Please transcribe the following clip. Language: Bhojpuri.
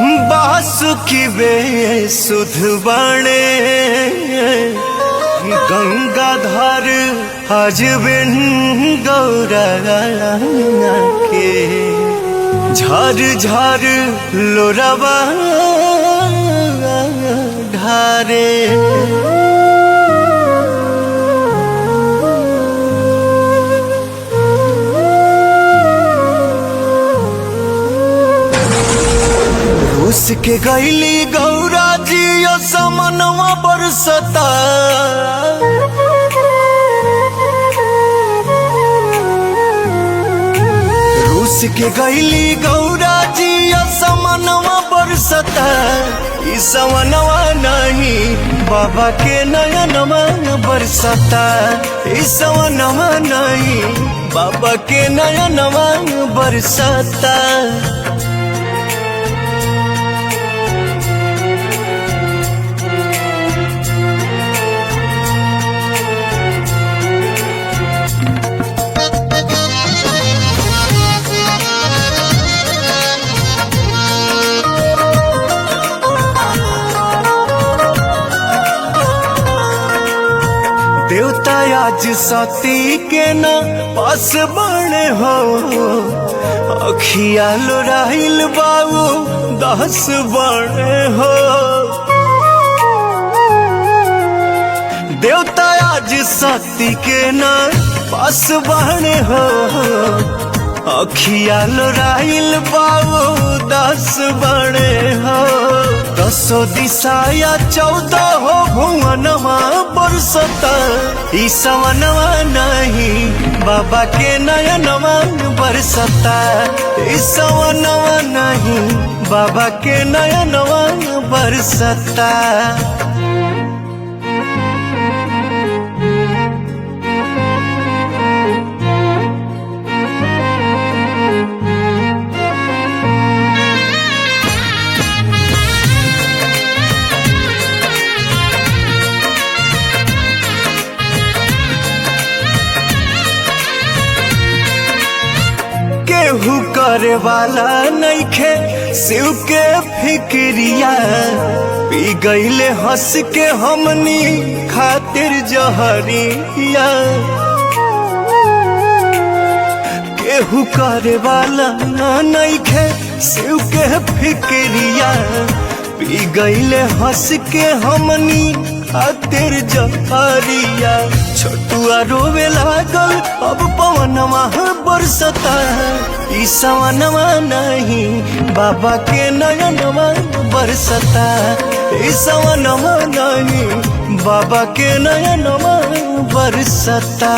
बासुकी बेसुध बने गंगाधर आज बिन गौरा के झर झर लोरवा ढारे। रूस के गैली गौरा जी समनवा बरसता। रूस के गैली गौरा जी समनवा बरसता। ई समनवा नहीं बाबा के नयनवा बरसता। ई समनवा नहीं बाबा के नयनवा बरसता। देवता आज सती के न पास बने हो। अखिया लोराइल बाबू 10 बने हो। देवता आज सती के न पास बने हो। अखिया लोराइल बाबू 10 बने हो। 10 दिशाया 14 हो भुवनवा बरसता। ई सवनवा नहीं बाबा के नयनवा बरसता। ई सवनवा नहीं बाबा के नयनवा बरसता। केहू करे वाला नइखे शिव के फिक्रिया। पी गईले हंस के हमनी खातिर जहरिया। केहू करे वाला नइखे शिव के फिक्रिया। पी गईले हंस के हमनी खातिर जहरिया। छोटुआ रोवे लागल अब पवनवा बरसता। ई सवनवा नहीं बाबा के नयनवा बरसता। ई सवनवा नहीं बाबा के नयनवा बरसता।